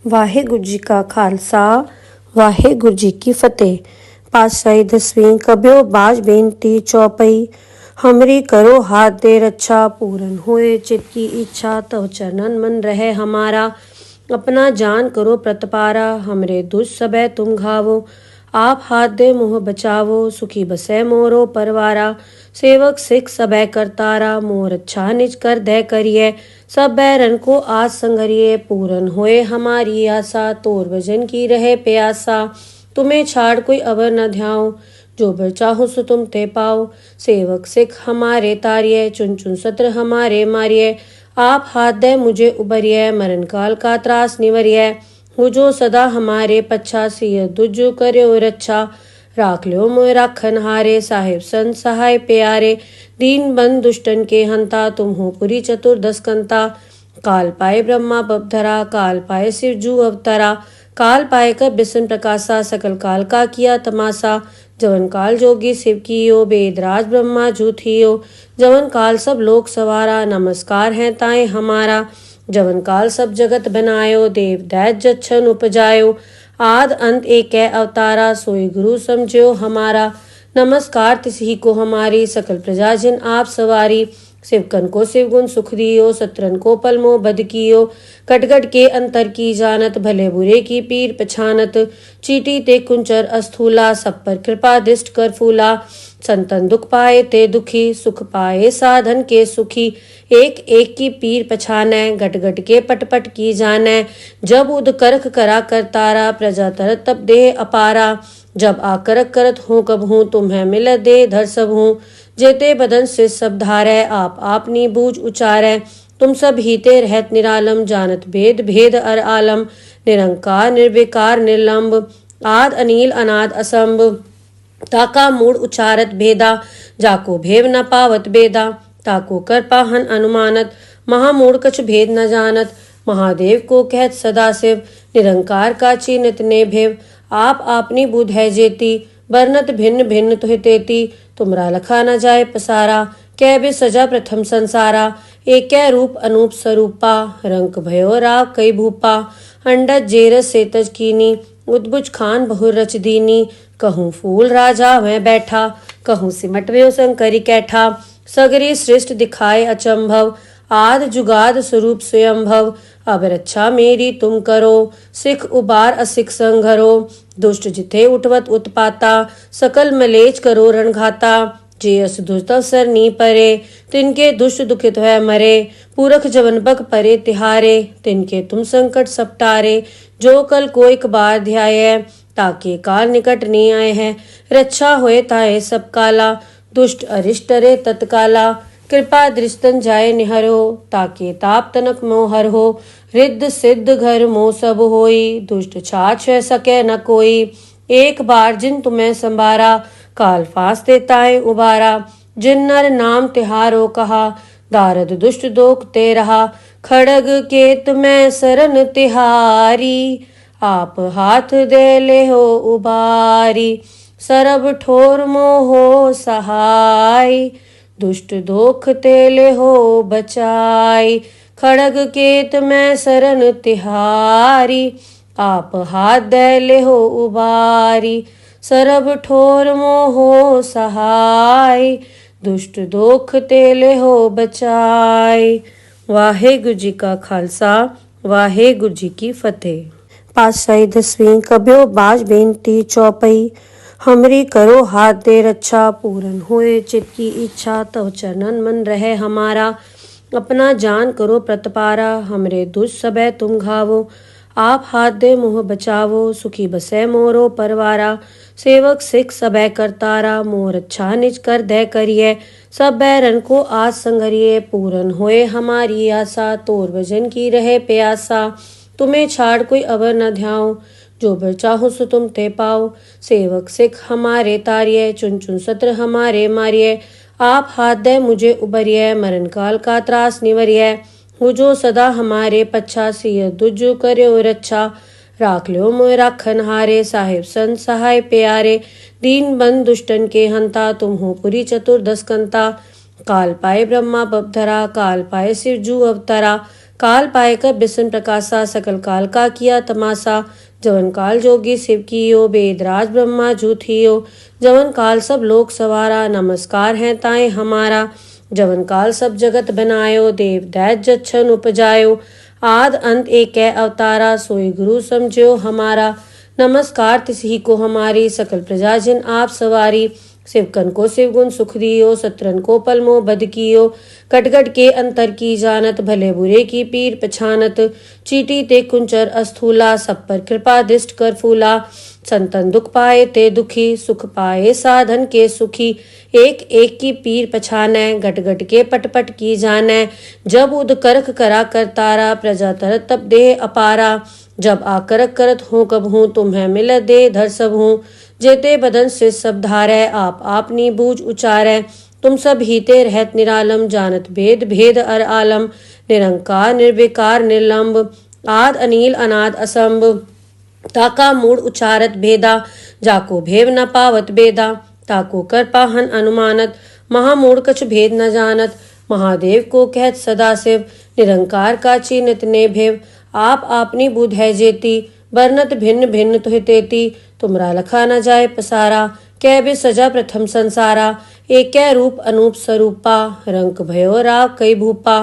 ਵਾਹਿਗੁਰੂ ਜੀ ਕਾ ਖਾਲਸਾ ਵਾਹਿਗੁਰੂ ਜੀ ਕੀ ਫਤਿਹ। ਪਾਤਸ਼ਾਹੀ ਦਸਵੀਂ ਕਬਿਓ ਬਾਜ ਬੇਨਤੀ ਚੌਪਈ। हमरी करो हाथ दे रक्षा, पूरन होए चित की इच्छा, तव चरणन मन रहे हमारा। अपना जान करो प्रतपारा, हमरे दुष्ट सबे तुम घावो। आप हाथ दे मुँह बचावो, सुखी बसे मोरो परवारा। सेवक सिख सबे करतारा, मोर अच्छा निज कर दे करिए। सब बैरन को आज संगरिए, पूरन होए हमारी आशा। तोर भजन की रहे प्यासा, तुम्हें छाड़ कोई अवर न ध्याओ। जो बर चाहो सो तुम ते पाओ। सेवक सिख हमारे तारिये, चुन चुन सत्र हमारे मारिये। आप हाथ दे मुझे उबरिये, मरण काल का त्रास निवरिये। हो जो सदा हमारे पच्छा, सिय दुजु कर्यो रक्षा। राख लो मोय राखन हारे, साहिब संत सहाय प्यारे। दीन बंद दुष्टन के हंता, तुम हो पुरी चतुर्दश कंता। काल पाए ब्रह्मा बपधरा, काल पाए शिव जू अवतरा। काल पाए कर बिसन प्रकाशा, सकल काल का किया तमाशा। जवन काल जोगी शिव कियो, वेदराज ब्रह्मा जू थियो। जवन काल सब लोक सवारा, नमस्कार है ताए हमारा। जवन काल सब जगत बनायो, देव दैत जच्छन उपजायो। आद अंत एक अवतारा, सोई गुरु समझो हमारा। नमस्कार तिसही को हमारी, सकल प्रजा जिन आप सवारी। शिवकन को शिव गुण सुख दियो, सत्रन को पलमो बद कियो। कटगट के अंतर की जानत, भले बुरे की पीर पछानत। चीटी ते कुंचर अस्थूला, सब पर कृपा दृष्ट कर फूला। संतन दुख पाए ते दुखी, सुख पाए साधन के सुखी। एक एक की पीर पछाने, गट गट के पट पट की जाने। जब उद करख करा करतारा, प्रजा तरत तब देह अपारा। जब आकरक करत हूँ कब हूँ, तुम्हें मिल दे धर सब हूँ। जेते बदन से सब धारै, आप आपनी बूझ उचारै। तुम सब हीते रहत निरालम, जानत भेद भेद अर आलम। निरंकार निर्विकार निर्लंब, आद अनील अनाद असंभ। ताका मूड उचारत भेदा, जाको भेव न पावत बेदा। ताको कर पाहन अनुमानत, महामूड कछ भेद न जानत। महादेव को कहत सदा शिव, निरंकार का चीनत ने भेव। आप आपनी बुध है जेती, बरनत भिन्न भिन्न तुहि तेती। तुमरा लखा न जाए पसारा, कै बे सजा प्रथम संसारा। एक रूप अनूप स्वरूपा, रंक भयो राव कई भूपा। अंडज जेरस सेतज कीनी, उद्भुज खान बहुर रच दीनी। कहूँ फूल राजा वह बैठा, कहूँ सिमट व्यो शंकरी कैठा। सगरी सृष्ट दिखाए अचंभव, आद जुगाद स्वरूप स्वयंभव। अब रक्षा मेरी तुम करो, सिख उबार असिख संघरो। दुष्ट जिथे उठवत उत्पाता, सकल मलेच करो रणघाता। जे अस दुष्ट अवसर नी परे, तिनके दुष्ट दुखित है मरे। पूरख जवन बक परे तिहारे, तिनके तुम संकट सपटारे। जो कल को एक बार ध्याये, ताके काल निकट नहीं आए हैं। रक्षा होए ताए सब काला, दुष्ट अरिष्ट रे तत्काला। कृपा दृष्टन जाए निहरो, ताके ताप तनक मोहर हो। रिद्ध सिद्ध घर मोह सब होई, दुष्ट छाछ सके न कोई। एक बार जिन तुम्हें संभारा, काल फांस देता है उबारा। जिन नर नाम तिहारो कहा, दारद दुष्ट दोख ते रहा। खड़ग केत में सरन तिहारी, आप हाथ दे ले हो उबारी। सरब ठोर मोहो सहाय, दुष्ट दोख तेले हो बचाई। खड़ग केत में सरन तिहारी, आप हाथ दे ले हो उबारी। सरब ठोर मोहो सहाय, दुष्ट दोख तेले हो बचाई। वाहेगुरु जी का खालसा वाहेगुरु जी की फतेह। पातशाही दसवीं कबियो बाज बेनती चौपई। हमरी करो हाथ दे रक्षा, पूरन होए चित की इच्छा। तव चरणन मन रहे हमारा। अपना जान करो प्रतपारा, हमरे दुष्ट सबे तुम घावो। आप हाथ दे मुँह बचावो, सुखी बसे मोरो परवारा। सेवक सिख सबे करतारा, मोर अच्छा निज कर दे करिए। सब बैरन को आज संगरिए, पूरन होए हमारी आशा। तोर भजन की रहे प्यासा, तुम्हें छाड़ कोई अवर न ध्याओ। जो बर चाहो सो तुम ते पाओ। सेवक सिख हमारे तारिये, चुन चुन सत्र हमारे मारिये। आप हाथ दे मुझे उबरिये, मरण काल का त्रास निवरिये। हो जो सदा हमारे पच्छा, सिय दुजु कर्यो रक्षा। राख लो मोय राखन हारे, साहिब संत सहाय प्यारे। दीन बंद दुष्टन के हंता, तुम हो पुरी चतुर्दश कंता। काल पाए ब्रह्मा बपधरा, काल पाए शिव जू अवतरा। काल पाए कर बिसन प्रकाशा सकल काल का किया तमाशा। जवन काल जोगी शिव कियो वेदराज ब्रह्मा जूथियो। जवन काल सब लोक सवारा नमस्कार है ताए हमारा। जवन काल सब जगत बनायो देव दैत जच्छन उपजायो। आद अंत एक अवतारा सोई गुरु समझो हमारा। नमस्कार तिसही को हमारी सकल प्रजा जिन आप सवारी। शिवकन को शिवगुण सुख दियो सत्रन को पलमो बद कियो। कटगट के अंतर की जानत भले बुरे की पीर पछानत। चीटी ते कुंचर अस्थूला सब पर कृपा दृष्ट कर फूला। संतन दुख पाए ते दुखी सुख पाए साधन के सुखी। एक एक की पीर पछानै घट घट के पट पट की जानै। जब उद करख करा कर तारा प्रजा तरत तब देह अपारा। जब आकरक करत हूँ कब हूँ तुम्हें मिल दे धर सब हूँ। जेते बदन से सब धारै आप आपनी बूझ उचारै। तुम सब हीते रहत निरालम जानत भेद भेद अर आलम। निरंकार निर्विकार निर्लंब आद अनील अनाद असंभ। ताका मूड उचारत भेदा जाको भेव न पावत बेदा। ताको कर पाहन अनुमानत महामूड कछ भेद न जानत। महादेव को कहत सदा शिव निरंकार का चीनत ने भेव। आप आपनी बुध है जेती बरनत भिन्न भिन्न तुहि तेती। तुमरा लखा न जाए पसारा कै बे सजा प्रथम संसारा। एक रूप अनूप स्वरूपा रंक भयो राव कई भूपा।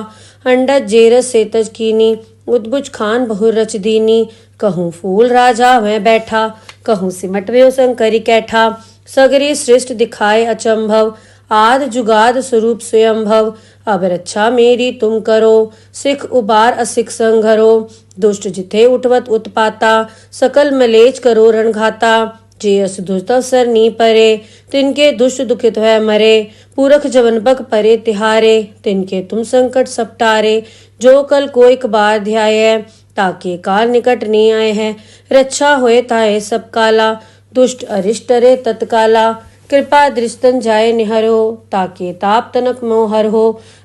अंडज जेरस सेतज कीनी उद्भुज खान बहुर रच दीनी। कहूँ फूल राजा वह बैठा कहूँ सिमट व्यो शंकरी कैठा। सगरी सृष्ट दिखाए अचंभव आद जुगाद स्वरूप स्वयंभव। अब रक्षा मेरी तुम करो सिख उबार असिख संघरो। दुष्ट जिथे उठवत उत्पाता सकल मलेच करो रणघाता। जे अस दुष्ट अवसर नी परे तिनके दुष्ट दुखित है मरे। पूरख जवन बक परे तिहारे तिनके तुम संकट सपटारे। जो कल को एक बार ध्याय ताके काल निकट नहीं आए हैं। रक्षा होए ताए सब काला दुष्ट अरिष्ट रे तत्काला। कृपा दृष्टन जाए निहरो ताके ताप तनक मोहर हो।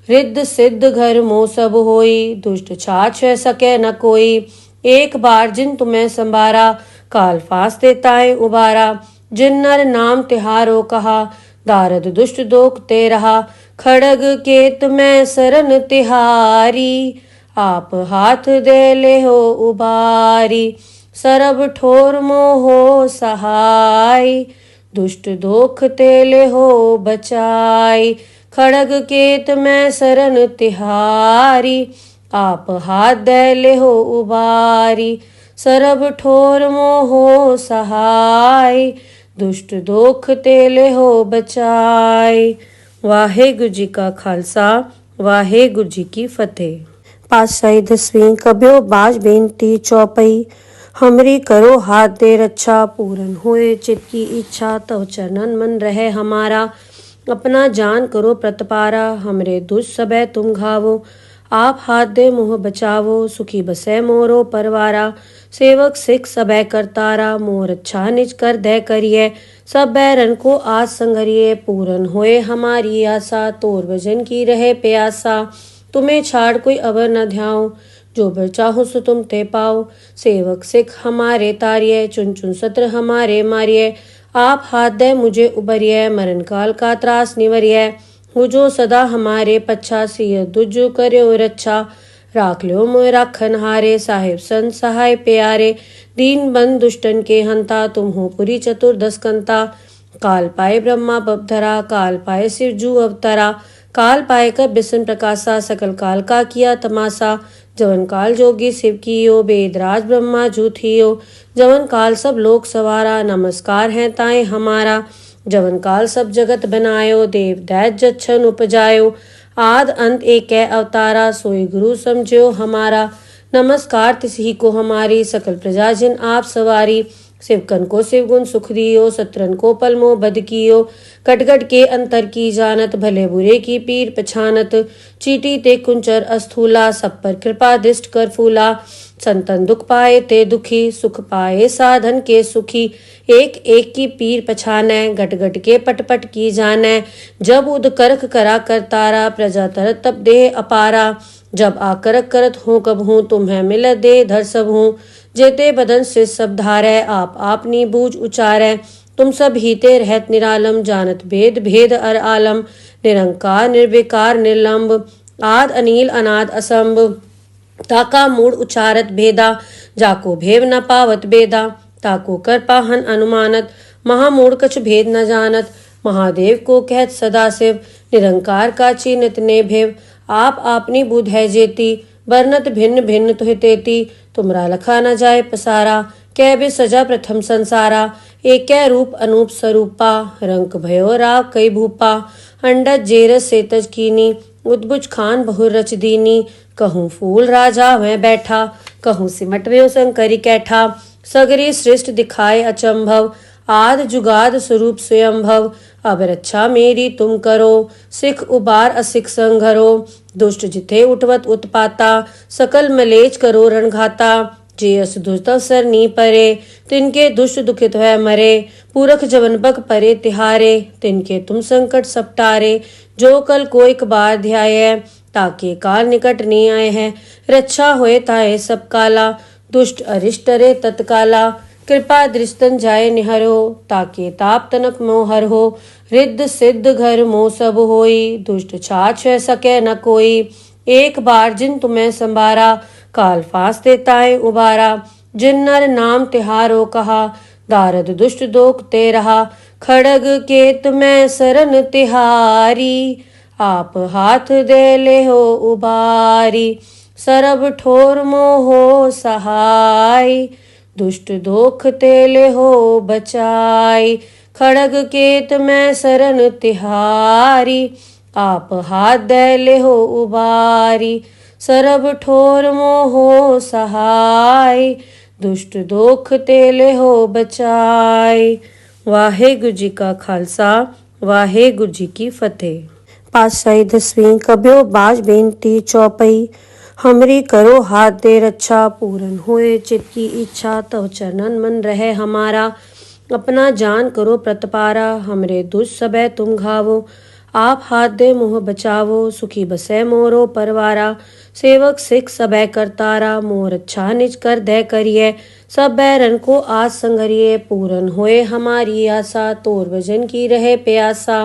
रिद्ध सिद्ध घर मोह सब होई दुष्ट छाछ सके न कोई। एक बार जिन तुम्हें संभारा काल फास देताए उबारा। जिन नर नाम तिहारो कहा दारद दुष्ट दोख ते रहा। खड़ग केत में सरन तिहारी आप हाथ दे ले हो उबारी। सरब ठोर मोहो सहाय दुष्ट दोख तेले हो बचाई। खड़ग केत में सरन तिहारी आप हाथ दे ले हो उबारी। सरब ठोर मोहो सहाय दुष्ट दोख तेले हो बचाई। वाहेगुरु जी का खालसा वाहेगुरु जी की फतेह। पातशाही 10वीं कब्यो बाज बेनती चौपई। हमरी करो हाथ दे रक्षा पूरन होए चित की इच्छा। तव चरणन मन रहे हमारा अपना जान करो प्रतपारा। हमरे दुष्ट सबे तुम घावो आप हाथ दे मोह बचावो। सुखी बसे मोरो परवारा सेवक सिख सबे करतारा। मोर अच्छा निज कर दे करिए सब बैरन को आज संगरिए। पूरन होए हमारी आशा तोर भजन की रहे प्यासा। तुम्हें छाड़ कोई अवर न ध्याओ जो बर चाहो सो तुम ते पाओ। सेवक सिख हमारे तारिये चुन चुन सत्र हमारे मारिये। आप हाथ दे मुझे उबरिये मरण काल का त्रास निवरिये। हो जो सदा हमारे पच्छा सिय दुजो कर्यो रक्षा। राख लो मोय राखन हारे साहिब संत सहाय प्यारे। दीन बंद दुष्टन के हंता तुम हो पुरी चतुर्दश कंता। काल पाए ब्रह्मा बपधरा काल पाए शिव जू अवतरा। काल पाए कर बिसन प्रकाशा सकल काल का किया तमाशा। जवन काल जोगी शिव कियो वेदराज ब्रह्मा जूथियो। जवन काल सब लोक सवारा नमस्कार है ताए हमारा। जवन काल सब जगत बनायो देव दैत जच्छन उपजायो। आद अंत एक अवतारा सोई गुरु समझो हमारा। नमस्कार तिसही को हमारी सकल प्रजा जिन आप सवारी। शिवकन को शिवगुण सुख दियो सत्रन को पलमो बद कियो। कटगट के अंतर की जानत भले बुरे की पीर पछानत। चीटी ते कुंचर अस्थूला सब पर कृपा दृष्ट कर फूला। संतन दुख पाए ते दुखी सुख पाए साधन के सुखी। एक एक की पीर पछानै घट घट के पट पट की जानै। जब उद करख करा कर तारा प्रजा तरत तब देह अपारा। जब आकरक करत हूँ कब हूँ तुम्हें मिल दे धर सब हूँ। जेते बदन से सब धारै आप आपनी बूझ उचारै। तुम सब हीते रहत निरालम जानत भेद भेद अर आलम। निरंकार निर्विकार निर्लंब आद अनील अनाद असंभ। ताका मूड उचारत भेदा, जाको भेव न पावत बेदा, ताको कर पाहन अनुमानत, महामूड कछ भेद न जानत, महादेव को कहत सदाशिव, निरंकार का चीनित ने भेव, आप आपनी बुध है जेती, बरनत भिन्न भिन्न तुहि तेती, तुमरा लखा न जाए पसारा, कै बे सजा प्रथम संसारा, एक रूप अनूप स्वरूपा, रंक भयो राव कई भूपा, अंडज जेरस सेतज कीनी, उद्बुज खान बहुर रच दीनी, कहूँ फूल राजा वह बैठा, कहूँ सिमट व्यो शंकरी कैठा, सगरी सृष्ट दिखाए अचंभव, आद जुगाद स्वरूप स्वयंभव, अब रक्षा मेरी तुम करो, सिख उबार असिख संघरो, दुष्ट जिथे उठवत उत्पाता, सकल मलेच करो रणघाता, जे अस दुष्ट अवसर नी परे, तिनके दुष्ट दुखित है मरे, पूरख जवन बक परे तिहारे, तिनके तुम संकट सपटारे, जो कल को एक बार ध्याय, ताके काल निकट नहीं आए हैं, रक्षा होए ताए सब काला, दुष्ट अरिष्ट रे तत्काला, कृपा दृष्टन जाए निहरो, ताके ताप तनक मोहर हो, रिद्ध सिद्ध घर मोह सब होई, दुष्ट छाछ है सके न कोई, एक बार जिन तुम्हें संभारा, काल फांस देताए उबारा, जिन नर नाम तिहारो कहा, दारद दुष्ट दोख ते रहा, खड़ग केत में सरन तिहारी, आप हाथ दे ले हो उबारी, सरब ठोर मोहो सहाय, दुष्ट दोख तेले हो बचाई, खड़ग केत में सरन तिहारी, आप हाथ दे ले हो उबारी, सरब ठोर मोहो सहाय, दुष्ट दोख तेले हो बचाई। वाहेगुरु जी का खालसा, वाहेगुरु जी की फतेह। पातशाही 10वीं कब्यो बाज बेनती चौपई, हमरी करो हाथ दे रक्षा, पूरन होए चित की इच्छा, तव चरणन मन रहे हमारा, अपना जान करो प्रतपारा, हमरे दुष्ट सबे तुम घावो, आप हाथ दे मोह बचावो, सुखी बसे मोरो परवारा, सेवक सिख सबे करतारा, मोर अच्छा निज कर दे करिए, सब बैरन को आज संगरिए, पूरन होए हमारी आशा, तोर भजन की रहे प्यासा,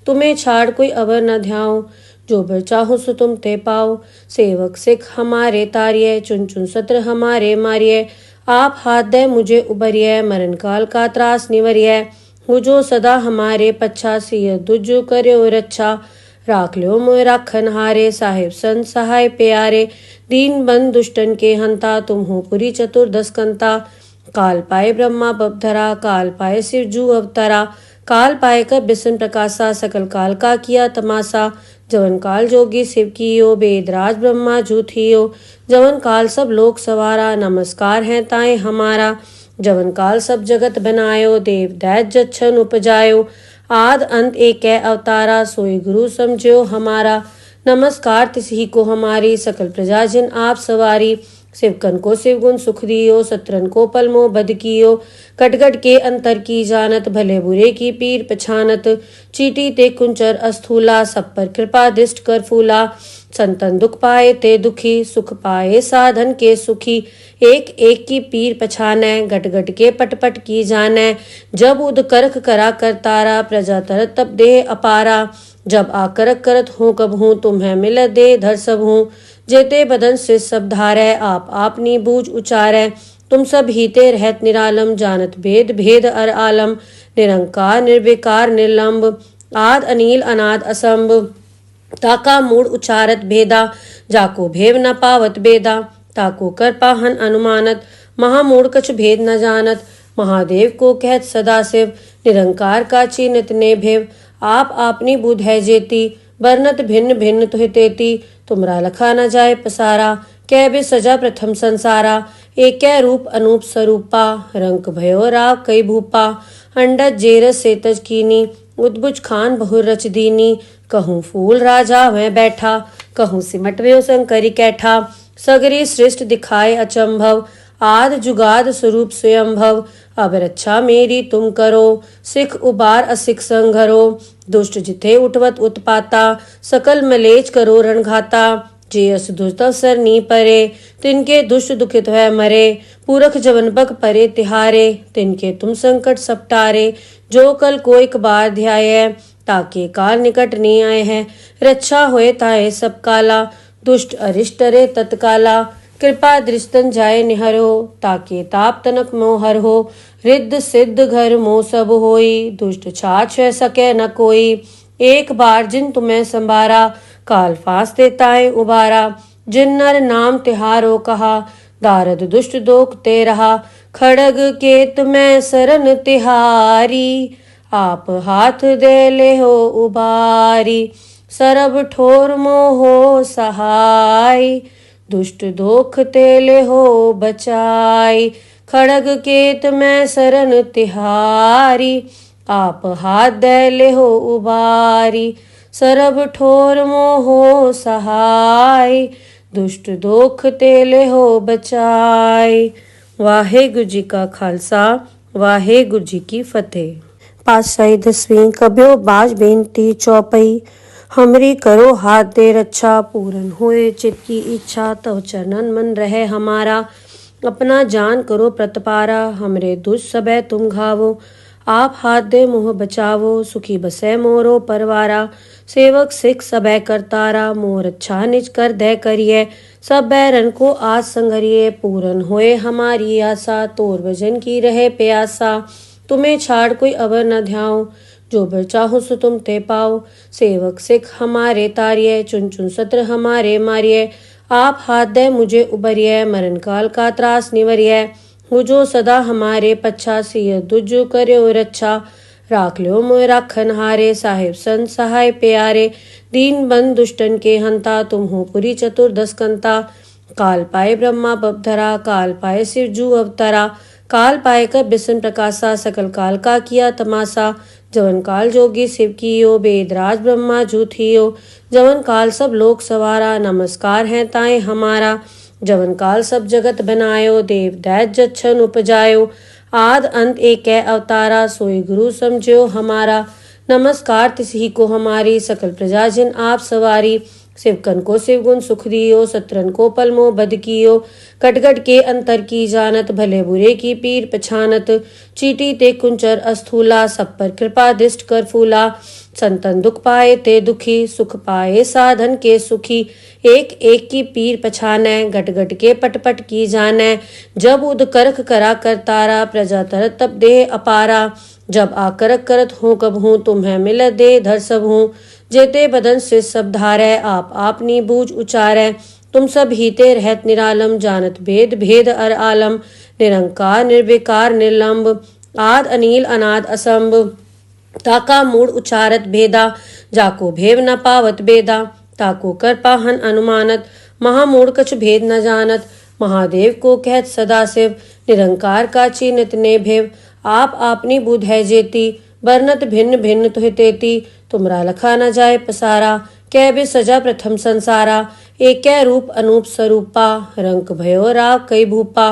तुम्हें छाड़ कोई अवर न ध्याओ, जो बर चाहो सो तुम ते पाओ, सेवक सिख हमारे तारिये, चुन चुन सत्र हमारे मारिये, आप हाथ दे मुझे उबरिये, मरण काल का त्रास निवरिये, हो जो सदा हमारे पच्छा, सिय दुजो कर्यो रक्षा, राख लो मोय राखन हारे, साहिब संत सहाय प्यारे, दीन बंद दुष्टन के हंता, तुम हो पुरी चतुर्दश कंता, काल पाए ब्रह्मा बपधरा, काल पाए शिव जू अवतरा, काल पाए कर बिसन प्रकाशा, सकल काल का किया तमाशा, जवन काल जोगी शिव कियो, वेदराज ब्रह्मा जू थियो, जवन काल सब लोक सवारा, नमस्कार है ताए हमारा, जवन काल सब जगत बनायो, देव दैत जच्छन उपजायो, आद अंत एक अवतारा, सोई गुरु समझो हमारा, नमस्कार तिसही को हमारी, सकल प्रजा जिन आप सवारी, शिवकन को शिवगुण सुख दियो, सत्रन को पलमो बद कियो, कटगट के अंतर की जानत, भले बुरे की पीर पछानत, चीटी ते कुंचर अस्थूला, सब पर कृपा दृष्ट कर फूला, संतन दुख पाए ते दुखी, सुख पाए साधन के सुखी, एक एक की पीर पछाने, गट गट के पट पट की जाने, जब उद करख करा करतारा, प्रजा तरत तब देह अपारा, जब आकरक करत हूँ कब हूँ, तुम्हें मिल दे धर सब हूँ, जेते बदन से सब धारै, आप आपनी बूझ उचारै, तुम सब हीते रहत निरालम, जानत भेद भेद अर आलम, निरंकार निर्विकार निर्लंब, आद अनील अनाद असंभ, ताका मूड उचारत भेदा, जाको भेव न पावत बेदा, ताको कर पाहन अनुमानत, महामूड कछ भेद न जानत, महादेव को कहत सदाशिव, निरंकार का चीनित ने भेव, आप आपनी बुध है जेती, बरनत भिन्न भिन्न तुहि तेती, तुमरा लखा न जाए पसारा, कै बे सजा प्रथम संसारा, एक रूप अनूप स्वरूपा, रंक भयो राव कई भूपा, अंडज जेरस सेतज कीनी, उद्बुज खान बहुर रच दीनी, कहूँ फूल राजा वह बैठा, कहूँ सिमट व्यो शंकरी कैठा, सगरी सृष्ट दिखाए अचंभव, आद जुगाद स्वरूप स्वयंभव, अब रक्षा मेरी तुम करो, सिख उबार असिख संघरो, दुष्ट जिथे उठवत उत्पाता, सकल मलेच करो रणघाता, जे अस दुष्ट अवसर नी परे, तिनके दुष्ट दुखित है मरे, पूरख जवन बक परे तिहारे, तिनके तुम संकट सपटारे, जो कल को एक बार ध्याय, ताके काल निकट नहीं आए हैं, रक्षा होए ताए सब काला, दुष्ट अरिष्ट रे तत्काला, कृपा दृष्टन जाय निहरो, ताके ताप तनक मोहर हो, रिद्ध सिद्ध घर मोह सब होई, दुष्ट छाछ सके न कोई, एक बार जिन तुम्हें संभारा, काल फांस देताए उबारा, जिन नर नाम तिहारो कहा, दारद दुष्ट दोख ते रहा, खड़ग केत में सरन तिहारी, आप हाथ दे ले हो उबारी, सरब ठोर मोहो सहाय, दुष्ट दोख तेले हो बचाई, खड़ग केत में सरन तिहारी, आप हाथ दे ले हो उबारी, सरब ठोर मोहो सहाय, दुष्ट दोख तेले हो बचाई। वाहेगुरु जी का खालसा, वाहेगुरु जी की फतेह। पातशाही दसवीं कब्यो बाज बेनती चौपई, हमरी करो हाथ दे रक्षा, पूरन होए चित की इच्छा, तव चरणन मन रहे हमारा, अपना जान करो प्रतपारा, हमरे दुष्ट सबे तुम घावो, आप हाथ दे मोह बचावो, सुखी बसे मोरो परवारा, सेवक सिख सबे करतारा, मोर अच्छा निज कर दे करिए, सब बैरन को आज संगरिए, पूरन होए हमारी आशा, तोर भजन की रहे प्यासा, तुम्हें छाड़ कोई अवर न ध्याओ, जो बर चाहो सो तुम ते पाओ, सेवक सिख हमारे तारिये, चुन चुन सत्र हमारे मारिये, आप हाथ दे मुझे उबरिये, मरण काल का त्रास निवरिये, हो जो सदा हमारे पच्छा, सिय दुजु कर्यो रक्षा, राख लो मोय राखन हारे, साहिब संत सहाय प्यारे, दीन बंद दुष्टन के हंता, तुम हो पुरी चतुर्दश कंता, काल पाए ब्रह्मा बपधरा, काल पाए शिव जू अवतरा, काल पाए कर बिसन प्रकाशा, सकल काल का किया तमाशा, जवन काल जोगी शिव कियो, बेदराज ब्रह्मा जू थियो, जवन काल सब लोक सवारा, नमस्कार है ताए हमारा, जवन काल सब जगत बनायो, देव दैत जच्छन उपजायो, आद अंत एक अवतारा, सोई गुरु समझो हमारा, नमस्कार तिसही को हमारी, सकल प्रजा जिन आप सवारी, शिवकन को शिवगुण सुख दियो, सत्रन को पलमो बद कियो, कटगट के अंतर की जानत, भले बुरे की पीर पछानत, चीटी ते कुंचर अस्थूला, सब पर कृपा दृष्ट कर फूला, संतन दुख पाए ते दुखी, सुख पाए साधन के सुखी, एक एक की पीर पछाने, घट घट के पट पट की जाने, जब उद करख करा कर तारा, प्रजा तरत तब देह अपारा, जब आकरक करत हूँ कब हूँ, तुम्हें मिल दे धर सब हूँ, जेते बदन से सब धारै, आप आपनी बूझ उचारै, तुम सब हीते रहत निरालम, जानत भेद भेद अर आलम, निरंकार निर्विकार निर्लंब, आद अनील अनाद असंभ, ताका मूड उचारत भेदा, जाको भेव न पावत बेदा, ताको कर पाहन अनुमानत, महामूढ़ कछ भेद न जानत, महादेव को कहत सदा शिव, निरंकार का चीनत ने भेव, आप आपनी बुध है जेती, बरनत भिन्न भिन्न तुहि तेती, तुमरा लखा न जाए पसारा, कै बे सजा प्रथम संसारा, एक रूप अनूप स्वरूपा, रंक भयो राव कई भूपा,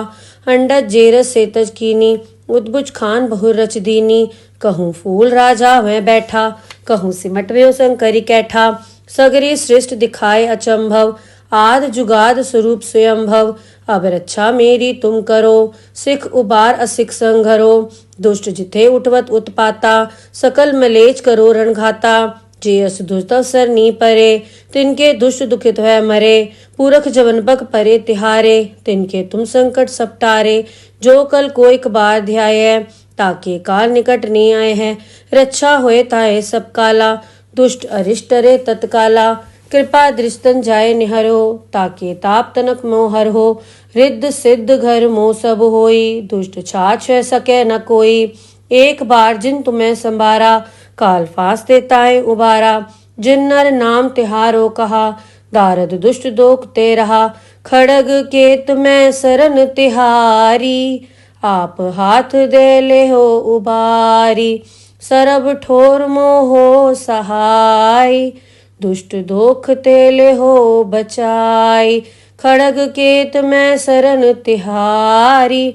अंडज जेरस सेतज कीनी, उद्भुज खान बहुर रच दीनी, कहूँ फूल राजा वह बैठा, कहूँ सिमट व्यो शंकरी कैठा, सगरी सृष्ट दिखाए अचंभव, आद जुगाद स्वरूप स्वयंभव, अब रक्षा मेरी तुम करो, सिख उबार असिख संघरो, दुष्ट जिथे उठवत उत्पाता, सकल मलेच करो रणघाता, जे अस दुष्ट अवसर नी परे, तिनके दुष्ट दुखित है मरे, पूरख जवन बक परे तिहारे, तिनके तुम संकट सपटारे, जो कल को एक बार ध्याय, ताके काल निकट नहीं आए हैं, रक्षा होए ताए सब काला, दुष्ट अरिष्ट रे तत्काला, कृपा दृष्टन जाय निहरो, ताके ताप तनक मोहर हो, रिद्ध सिद्ध घर मोह सब होई, दुष्ट छाछ सके न कोई, एक बार जिन तुम्हें संभारा, काल फांस देताए उबारा, जिन नर नाम तिहारो कहा, दारद दुष्ट दोख ते रहा, खड़ग केत में सरन तिहारी, आप हाथ दे ले हो उबारी, सरब ठोर मोहो सहाय, दुष्ट दोख तेले हो बचाई, खड़ग केत में सरन तिहारी,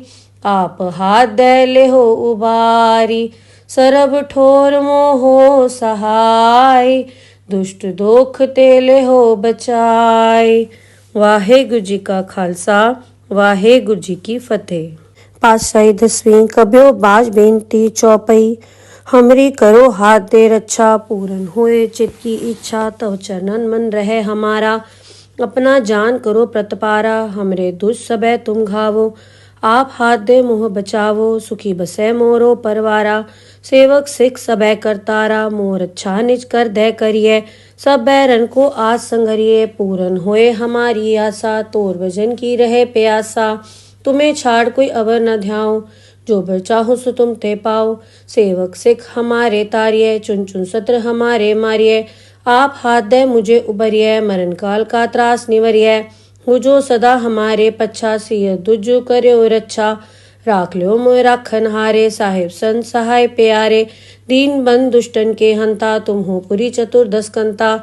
आप हाथ दे ले हो उबारी, सरब ठोर मोहो सहाय, दुष्ट दोख तेले हो बचाई। वाहेगुरु जी का खालसा, वाहेगुरु जी की फतेह। पातशाही दसवीं कब्यो बाज बेनती चौपई, हमरी करो हाथ दे रक्षा, पूरन होए चित की इच्छा, तव चरणन मन रहे हमारा, अपना जान करो प्रतपारा, हमरे दुष्ट सबे तुम घावो। आप हाथ दे मोह बचावो, सुखी बसै मोरो परवारा। सेवक सिख सबे करतारा, मोर अच्छा निज कर दे करिए। सब बैरन को आज संगरिए, पूरन होए हमारी आशा। तोर भजन की रहे प्यासा, तुम्हें छाड़ कोई अवर न ध्याओ। जो बर चाहो सो तुम ते पाओ। सेवक सिख हमारे तारिये, चुन चुन सत्र हमारे मारिये। आप हाथ दे मुझे उबरिये, मरण काल का त्रास निवरिये। हो जो सदा हमारे पच्छा, सिय दुजु कर्यो रक्षा। राख ल्यो मोय राखन हारे, साहिब संत सहाय प्यारे। दीन बंद दुष्टन के हंता, तुम हो पुरी चतुर्दश कंता।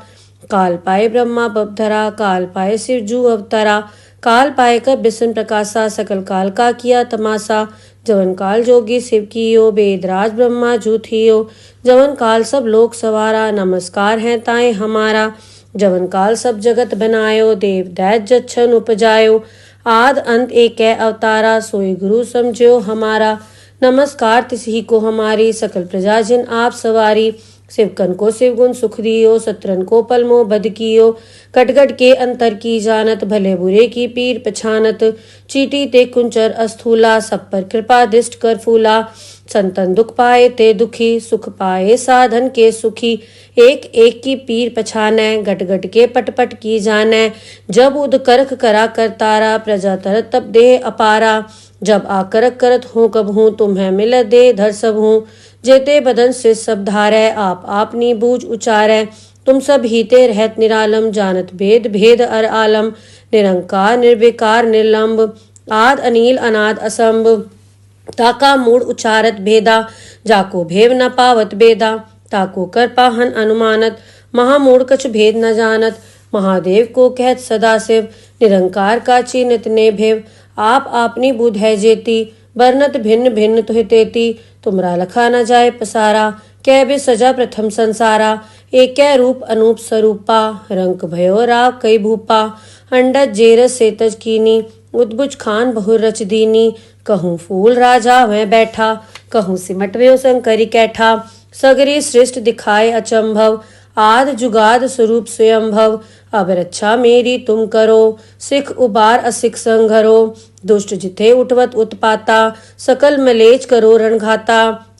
काल पाए ब्रह्मा बपधरा, काल पाए शिव जू अवतरा। काल पाए कर बिसन प्रकाशा, सकल काल का किया तमाशा। जवन काल जोगी शिव कियो, वेदराज ब्रह्मा जू थियो। जवन काल सब लोक सवारा, नमस्कार है ताए हमारा। जवन काल सब जगत बनायो, देव दैत जच्छन उपजायो। आद अंत एक अवतारा, सोई गुरु समझो हमारा। नमस्कार तिसही को हमारी, सकल प्रजा जिन आप सवारी। शिवकन को शिवगुण सुख दियो, सत्रन को पलमो बद कियो। कटगट के अंतर की जानत, भले बुरे की पीर पछानत। चीटी ते कुंचर अस्थूला, सब पर कृपा दृष्ट कर फूला। संतन दुख पाए ते दुखी, सुख पाए साधन के सुखी। एक एक की पीर पछानै, गट गट के पट पट की जानै। जब उद करख करा कर तारा, प्रजा तरत तब देह अपारा। जब आकरक करत हूँ कब हूँ, तुम्हें मिल दे धर सब हूँ। जेते बदन से सब धारै, आप आपनी बूझ उचारै। तुम सब हीते रहत निरालम, जानत भेद भेद अर आलम। निरंकार निर्विकार निर्लंब, आद अनील अनाद असंभ। ताका मूड उचारत भेदा, जाको भेव न पावत बेदा। ताको कर पाहन अनुमानत, महामूढ़ कछ भेद न जानत। महादेव को कहत सदाशिव, निरंकार का चीनित ने भेव। आप आपनी बुध है जेती, बरनत भिन्न भिन्न तुहि तेती। तुमरा लखा न जाए पसारा, कै बे सजा प्रथम संसारा। एक रूप अनूप स्वरूपा, रंक भयो राग कई भूपा। अंडज जेरस सेतज कीनी, उद्भुज खान बहु रच दीनी। कहूँ फूल राजा मैं बैठा, कहूँ सिमट व्यो शंकरी कैठा। सगरी सृष्ट दिखाए अचंभव, आद जुगाद स्वरूप स्वयंभव। अब रक्षा मेरी तुम करो, सिख उबार असिख संघरो। दुष्ट जिथे उठवत उत्पाता, सकल मलेच करो रणघाता।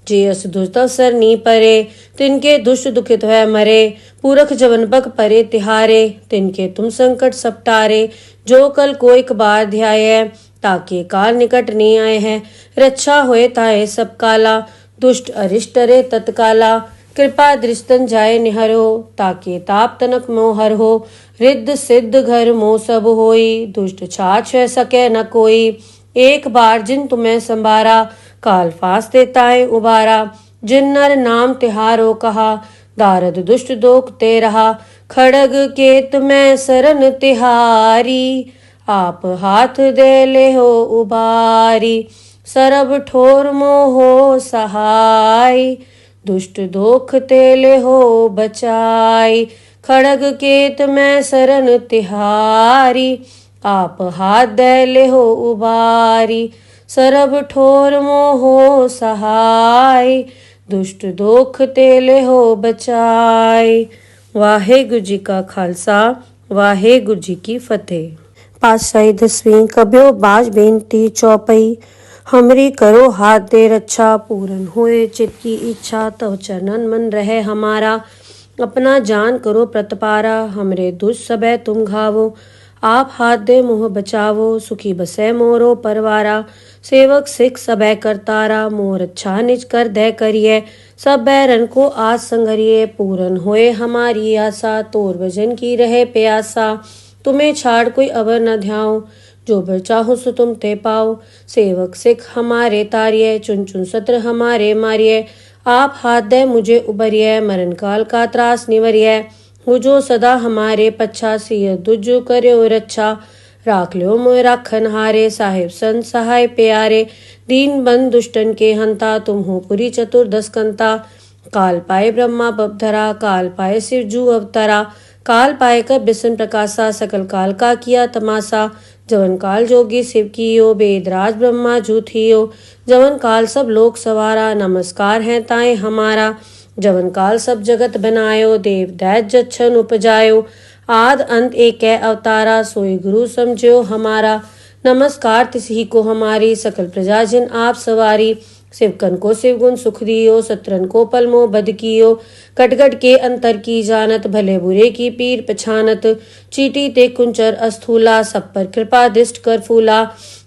जे अस दुष्ट अवसर नी परे, तिनके दुष्ट दुखित है मरे। पूरख जवन बग परे तिहारे, तिनके तुम संकट सपटारे। जो कल कोई बार ध्याय, ताके काल निकट नहीं आए हैं। रक्षा होए ताए सब काला, दुष्ट अरिष्ट रे तत्काला। कृपा दृष्टन जाए निहरो, ताके ताप तनक मोहर हो। रिद्ध सिद्ध घर मोह सब होई, दुष्ट छाछ सके न कोई। एक बार जिन तुम्हें संभारा, काल फास देताए उबारा। जिन नर नाम तिहारो कहा, दारद दुष्ट दोख ते रहा। खड़ग केत में सरन तिहारी, आप हाथ दे ले हो उबारी। सरब ठोर मोहो सहाय, दुष्ट दोख तेले हो बचाई। खड़ग केत में सरन तिहारी, आप हाथ दे ले हो उबारी। सरब ठोर मोहो सहाय, दुष्ट दोख तेले हो बचाई। वाहेगुरु जी का खालसा, वाहेगुरु जी की फतेह। पातशाही दसवीं कब्यो बाज बेनती चौपई। हमरी करो हाथ दे रक्षा, पूरन होए चित की इच्छा। तव चरणन मन रहे हमारा, अपना जान करो प्रतपारा। हमरे दुष्ट सबे तुम घावो, आप हाथ दे मोह बचावो। सुखी बसै मोरो परवारा, सेवक सिख सबे करतारा। मोर अच्छा निज कर दे करिए, सब बैरन को आज संगरिए। पूरन होए हमारी आशा, तोर भजन की रहे प्यासा। तुम्हें छाड़ कोई अवर न ध्याओ, जो बर चाहो सो तुम ते पाओ। सेवक सिख हमारे तारिये, चुन चुन सत्र हमारे मारिये। आप हाथ दे मुझे उबरिये, मरण काल का त्रास निवरिये। हो जो सदा हमारे पच्छा, सिय दुजु कर्यो रक्षा। राख ल्यो मोय राखन हारे, साहिब संत सहाय प्यारे। दीन बंद दुष्टन के हंता, तुम हो पुरी चतुर्दश कंता। काल पाए ब्रह्मा बपधरा, काल पाए शिव जू अवतरा। काल पाए कर बिसन प्रकाशा, सकल काल का किया तमाशा। जवन काल जोगी शिव कियो, वेदराज ब्रह्मा जू थियो। जवन काल सब लोक सवारा, नमस्कार है ताए हमारा। जवन काल सब जगत बनायो, देव दैत जच्छन उपजायो। आद अंत एक है अवतारा, सोई गुरु समझो हमारा। नमस्कार तिसही को हमारी, सकल प्रजा जिन आप सवारी। शिवकन को शिवगुण सुख दियो, सत्रन को पलमो बद कियो। कटगट के अंतर की जानत, भले बुरे की पीर पछानत। चीटी ते कुंचर अस्थूला, सब पर कृपा दृष्ट कर फूला।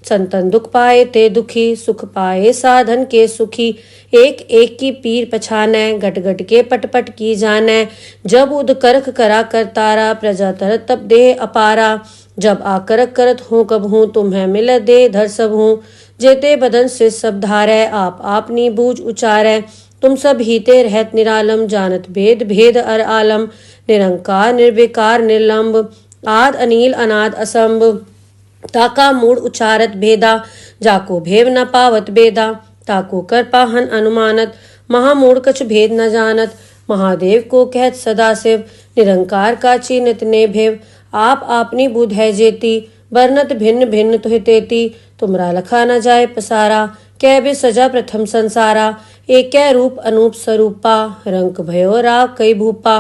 संतन दुख पाए ते दुखी, सुख पाए साधन के सुखी। एक एक की पीर पछानै, गट गट के पट पट की जानै। जब उद करख करा कर तारा, प्रजा तरत तब देह अपारा। जब आकरक करत हूँ कब हूँ, तुम्हें मिल दे धर सब हूँ। जेते बदन से सब धारै, आप आपनी बूझ उचारै। तुम सब हीते रहत निरालम, जानत भेद भेद अर आलम। निरंकार निर्विकार निर्लंब, आद अनील अनाद असंभ। ताका मूड उचारत भेदा, जाको भेव न पावत बेदा। ताको कर पाहन अनुमानत, महामूड कछ भेद न जानत। महादेव को कहत सदा शिव, निरंकार का चीनित ने भेव। आप आपनी बुध है जेती, बरनत भिन्न भिन्न तुह तेती। तुमरा लखा न जाए पसारा, कै बे सजा प्रथम संसारा। एक रूप अनूप स्वरूपा, रंक भयो राव कई भूपा।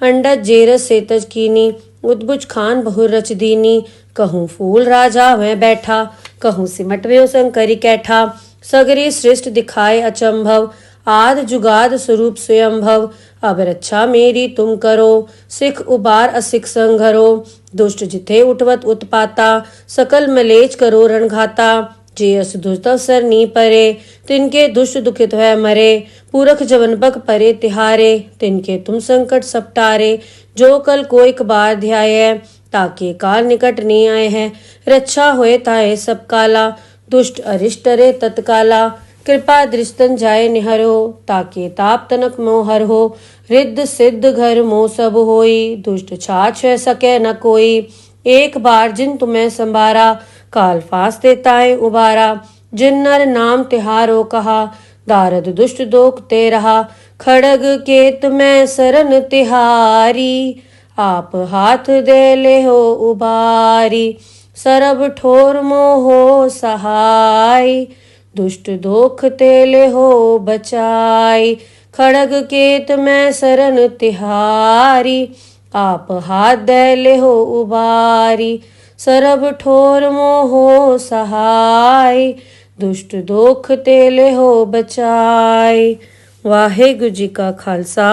अंडज जेरस सेतज कीनी, उद्भुज खान बहुर रच दीनी। कहूँ फूल राजा वह बैठा, कहूँ सिमट व्यो शंकरी कैठा। सगरी सृष्ट दिखाए अचंभव, आद जुगाद स्वरूप स्वयंभव। अब रक्षा मेरी तुम करो, सिख उबार असिख संघरो। दुष्ट जिथे उठवत उत्पाता, सकल मलेच करो रणघाता। जे अस दुष्ट अवसर नी परे, तिनके दुष्ट दुखित वह मरे। पूरख जवन बक परे तिहारे, तिनके तुम संकट सपटारे। जो कल को एक बार ध्याय, ताके काल निकट नहीं आए हैं। रक्षा होए ताए सब काला, दुष्ट अरिष्ट रे तत्काला। कृपा दृष्टन जाए निहरो, ताके ताप तनक मोहर हो। रिद्ध सिद्ध घर मोह सब होई, दुष्ट छाछ सके न कोई। एक बार जिन तुम्हें संभारा, काल फांसते ताए उबारा। जिन नर नाम तिहारो कहा, दारद दुष्ट दोख ते रहा। खड़ग के तुम्हें सरन तिहारी, आप हाथ दे ले हो उबारी। सरब ठोर मोहो सहाय, दुष्ट दोख तेले हो बचाई। खड़ग केत में सरन तिहारी, आप हाथ दे ले हो उबारी। सरब ठोर मोहो सहाय, दुष्ट दोख तेले हो बचाई। वाहेगुरु जी का खालसा,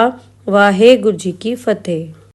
वाहेगुरु जी की फतेह।